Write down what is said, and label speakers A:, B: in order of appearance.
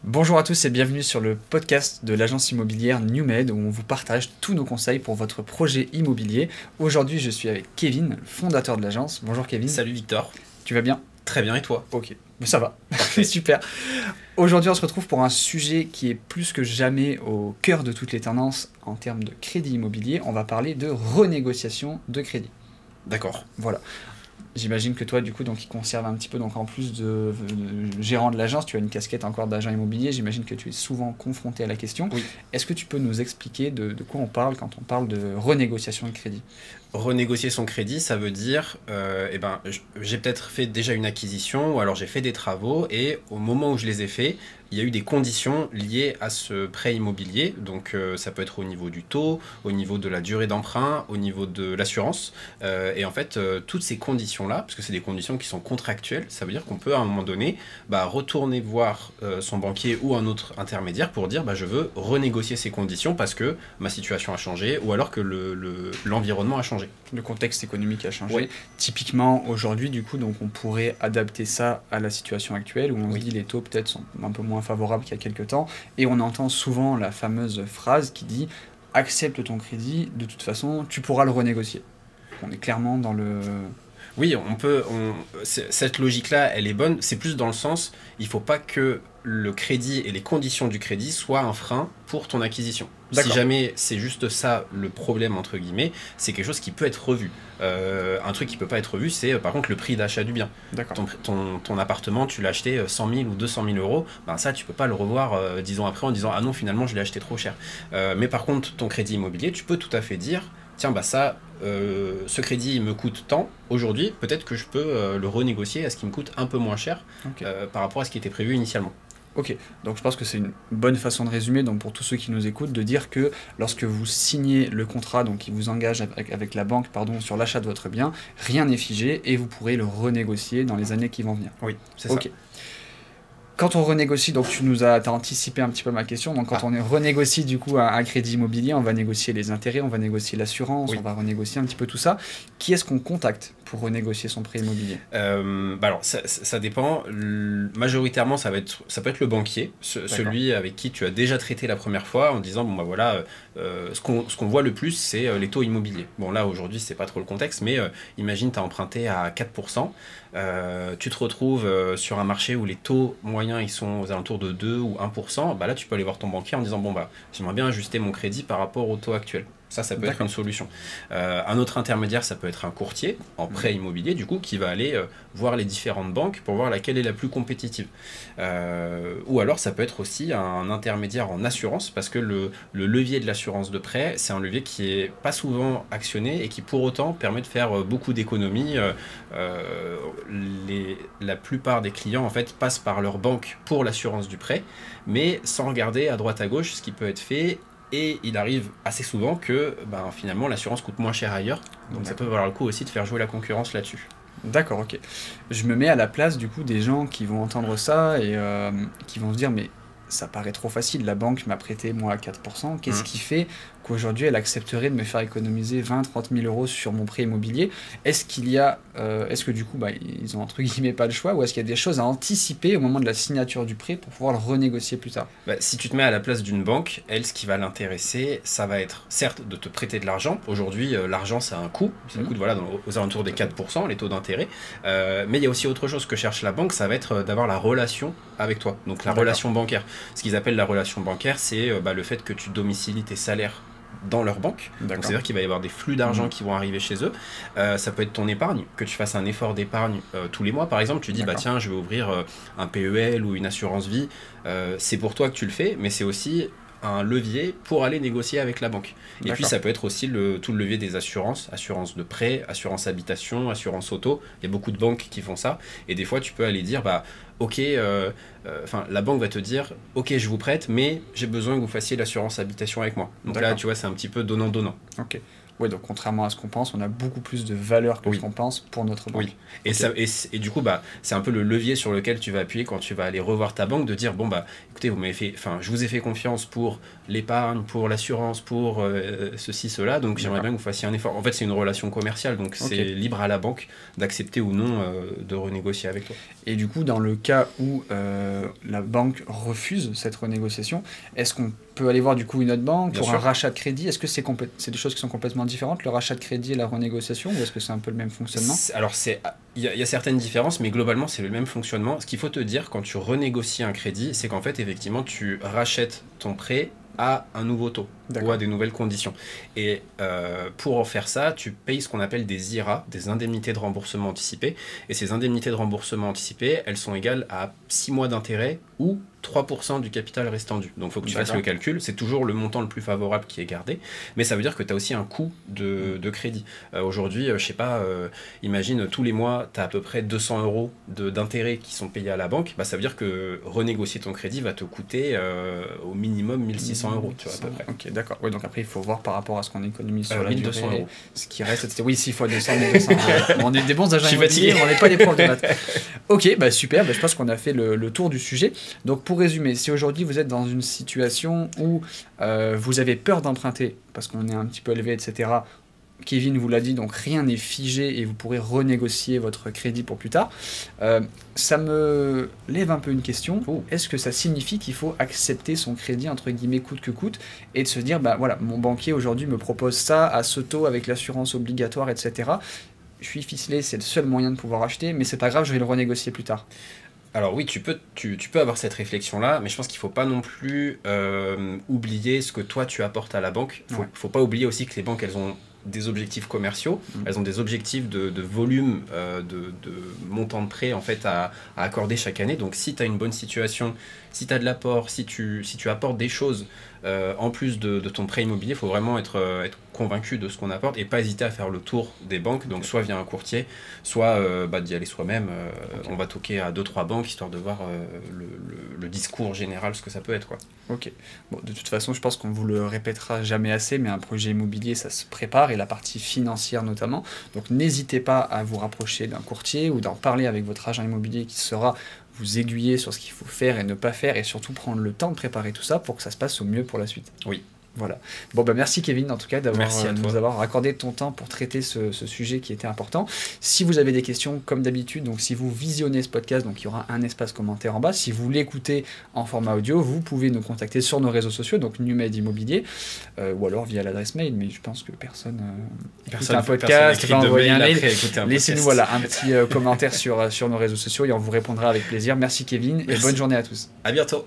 A: Bonjour à tous et bienvenue sur le podcast de l'agence immobilière NewMed où on vous partage tous nos conseils pour votre projet immobilier. Aujourd'hui, je suis avec Kevin, le fondateur de l'agence. Bonjour Kevin.
B: Salut Victor.
A: Tu vas bien?
B: Très bien et toi?
A: Ok, mais ça va. Super. Aujourd'hui, on se retrouve pour un sujet qui est plus que jamais au cœur de toutes les tendances en termes de crédit immobilier. On va parler de renégociation de crédit.
B: D'accord.
A: Voilà. J'imagine que toi, du coup, donc, qui conserve un petit peu, donc en plus de gérant de l'agence, tu as une casquette encore d'agent immobilier. J'imagine que tu es souvent confronté à la question.
B: Oui.
A: Est-ce que tu peux nous expliquer de quoi on parle quand on parle de renégociation de crédit?
B: Renégocier son crédit, ça veut dire, j'ai peut-être fait déjà une acquisition ou alors j'ai fait des travaux et au moment où je les ai faits, il y a eu des conditions liées à ce prêt immobilier. Donc ça peut être au niveau du taux, au niveau de la durée d'emprunt, au niveau de l'assurance. Et en fait, toutes ces conditions-là, parce que c'est des conditions qui sont contractuelles, ça veut dire qu'on peut à un moment donné retourner voir son banquier ou un autre intermédiaire pour dire je veux renégocier ces conditions parce que ma situation a changé ou alors que l'environnement a changé.
A: Le contexte économique a changé.
B: Oui.
A: Typiquement, aujourd'hui, du coup, donc on pourrait adapter ça à la situation actuelle où on se dit les taux peut-être sont un peu moins favorables qu'il y a quelques temps. Et on entend souvent la fameuse phrase qui dit « accepte ton crédit, de toute façon, tu pourras le renégocier ». On est clairement dans le...
B: Oui, cette logique-là, elle est bonne. C'est plus dans le sens, il ne faut pas que le crédit et les conditions du crédit soient un frein pour ton acquisition. Si jamais c'est juste ça le problème, entre guillemets, c'est quelque chose qui peut être revu. Un truc qui ne peut pas être revu, c'est par contre le prix d'achat du bien. Ton appartement, tu l'as acheté 100 000 ou 200 000 euros, ça tu ne peux pas le revoir 10 ans après en disant « Ah non, finalement je l'ai acheté trop cher ». Mais par contre, ton crédit immobilier, tu peux tout à fait dire « Tiens, ce crédit me coûte tant, aujourd'hui, peut-être que je peux le renégocier à ce qui me coûte un peu moins cher par rapport à ce qui était prévu initialement. »
A: Ok, donc je pense que c'est une bonne façon de résumer, donc pour tous ceux qui nous écoutent, de dire que lorsque vous signez le contrat, donc qui vous engage avec la banque sur l'achat de votre bien, rien n'est figé et vous pourrez le renégocier dans les années qui vont venir.
B: Oui, c'est ça.
A: Quand on renégocie, donc t'as anticipé un petit peu ma question, donc quand on renégocie du coup un crédit immobilier, on va négocier les intérêts, on va négocier l'assurance, on va renégocier un petit peu tout ça. Qui est-ce qu'on contacte pour renégocier son prêt immobilier?
B: Alors ça dépend. Majoritairement, ça peut être le banquier, celui avec qui tu as déjà traité la première fois en disant ce qu'on voit le plus, c'est les taux immobiliers. Bon là aujourd'hui c'est pas trop le contexte, mais imagine tu as emprunté à 4%, tu te retrouves sur un marché où les taux moyens ils sont aux alentours de 2 ou 1%, là tu peux aller voir ton banquier en disant j'aimerais bien ajuster mon crédit par rapport au taux actuel. Ça peut être une solution. Un autre intermédiaire, ça peut être un courtier en prêt immobilier, du coup, qui va aller voir les différentes banques pour voir laquelle est la plus compétitive. Ou alors, ça peut être aussi un intermédiaire en assurance, parce que le levier de l'assurance de prêt, c'est un levier qui est pas souvent actionné et qui, pour autant, permet de faire beaucoup d'économies. La plupart des clients, en fait, passent par leur banque pour l'assurance du prêt, mais sans regarder à droite à gauche ce qui peut être fait. Et il arrive assez souvent que finalement l'assurance coûte moins cher ailleurs. Donc ça peut valoir le coup aussi de faire jouer la concurrence là-dessus.
A: D'accord, ok. Je me mets à la place du coup des gens qui vont entendre ça et qui vont se dire mais ça paraît trop facile, la banque m'a prêté moi à 4%, qu'est-ce qui fait qu'aujourd'hui elle accepterait de me faire économiser 20-30 000 euros sur mon prêt immobilier? Est-ce que du coup ils ont entre guillemets pas le choix ou est-ce qu'il y a des choses à anticiper au moment de la signature du prêt pour pouvoir le renégocier plus tard?
B: Si tu te mets à la place d'une banque, elle, ce qui va l'intéresser, ça va être certes de te prêter de l'argent. Aujourd'hui, l'argent ça a un coût, ça coûte aux alentours des 4%, les taux d'intérêt. Mais il y a aussi autre chose que cherche la banque, ça va être d'avoir la relation avec toi, donc la relation bancaire. Ce qu'ils appellent la relation bancaire, c'est le fait que tu domicilies tes salaires dans leur banque, donc c'est-à-dire qu'il va y avoir des flux d'argent qui vont arriver chez eux. Ça peut être ton épargne, que tu fasses un effort d'épargne tous les mois par exemple, tu dis tiens je vais ouvrir un PEL ou une assurance vie, c'est pour toi que tu le fais, mais c'est aussi un levier pour aller négocier avec la banque. Et puis ça peut être aussi tout le levier des assurances, assurance de prêt, assurance habitation, assurance auto, il y a beaucoup de banques qui font ça, et des fois tu peux aller dire ok, la banque va te dire ok je vous prête mais j'ai besoin que vous fassiez l'assurance habitation avec moi. Donc là tu vois c'est un petit peu donnant-donnant.
A: Ok. Oui, donc contrairement à ce qu'on pense, on a beaucoup plus de valeur que ce qu'on pense pour notre banque.
B: Oui, et du coup, c'est un peu le levier sur lequel tu vas appuyer quand tu vas aller revoir ta banque, de dire, bon, écoutez, je vous ai fait confiance pour l'épargne, pour l'assurance, pour ceci, cela, donc j'aimerais bien que vous fassiez un effort. En fait, c'est une relation commerciale, donc c'est libre à la banque d'accepter ou non de renégocier avec toi.
A: Et du coup, dans le cas où la banque refuse cette renégociation, est-ce qu'on peut aller voir du coup une autre banque pour un rachat de crédit? Est-ce que c'est des choses qui sont complètement différentes, le rachat de crédit et la renégociation, ou est-ce que c'est un peu le même fonctionnement?
B: Alors, il y a certaines différences, mais globalement, c'est le même fonctionnement. Ce qu'il faut te dire quand tu renégocies un crédit, c'est qu'en fait, effectivement, tu rachètes ton prêt à un nouveau taux ou à des nouvelles conditions. Et pour en faire ça, tu payes ce qu'on appelle des IRA, des indemnités de remboursement anticipé. Et ces indemnités de remboursement anticipé, elles sont égales à 6 mois d'intérêt ou 3% du capital restant dû. Donc il faut que tu fasses le calcul. C'est toujours le montant le plus favorable qui est gardé. Mais ça veut dire que tu as aussi un coût de crédit. Aujourd'hui, je sais pas, imagine tous les mois, tu as à peu près 200 € d'intérêts qui sont payés à la banque. Ça veut dire que renégocier ton crédit va te coûter au minimum 1600 €, tu vois, à peu près.
A: Ok, d'accord. Oui, donc après, il faut voir par rapport à ce qu'on économise sur la
B: 1200
A: durée,
B: €.
A: ce qui reste, etc. Oui, 6 fois 200, 1200. On est des bons agents immobiliers,
B: fatigué.
A: on n'est pas des profs de maths. Ok, super, je pense qu'on a fait le tour du sujet. Donc pour résumer, si aujourd'hui vous êtes dans une situation où vous avez peur d'emprunter, parce qu'on est un petit peu élevé, etc., Kevin vous l'a dit, donc rien n'est figé et vous pourrez renégocier votre crédit pour plus tard. Ça me lève un peu une question. Est-ce que ça signifie qu'il faut accepter son crédit, entre guillemets, coûte que coûte, et de se dire, voilà, mon banquier aujourd'hui me propose ça à ce taux avec l'assurance obligatoire, etc. Je suis ficelé, c'est le seul moyen de pouvoir acheter, mais c'est pas grave, je vais le renégocier plus tard.
B: Alors oui, tu peux avoir cette réflexion-là, mais je pense qu'il ne faut pas non plus oublier ce que toi tu apportes à la banque. Il ne faut pas oublier aussi que les banques, elles ont des objectifs commerciaux, elles ont des objectifs de volume, de montant de prêt en fait à accorder chaque année. Donc si tu as une bonne situation, si tu as de l'apport, si tu apportes des choses en plus de ton prêt immobilier, il faut vraiment être convaincu de ce qu'on apporte et pas hésiter à faire le tour des banques, donc soit via un courtier, soit d'y aller soi-même. On va toquer à 2-3 banques histoire de voir le discours général, ce que ça peut être, quoi.
A: Ok. Bon, de toute façon, je pense qu'on vous le répétera jamais assez, mais un projet immobilier, ça se prépare, et la partie financière notamment. Donc n'hésitez pas à vous rapprocher d'un courtier ou d'en parler avec votre agent immobilier qui saura vous aiguiller sur ce qu'il faut faire et ne pas faire, et surtout prendre le temps de préparer tout ça pour que ça se passe au mieux pour la suite.
B: Oui.
A: Voilà. Bon, merci Kevin, en tout cas, nous avoir accordé ton temps pour traiter ce sujet qui était important. Si vous avez des questions, comme d'habitude, donc si vous visionnez ce podcast, donc il y aura un espace commentaire en bas. Si vous l'écoutez en format audio, vous pouvez nous contacter sur nos réseaux sociaux, donc NuMed Immobilier, ou alors via l'adresse mail, mais je pense que personne écoute un podcast, va envoyer un mail. Laissez-nous un petit commentaire sur nos réseaux sociaux et on vous répondra avec plaisir. Merci Kevin, et bonne journée à tous.
B: À bientôt.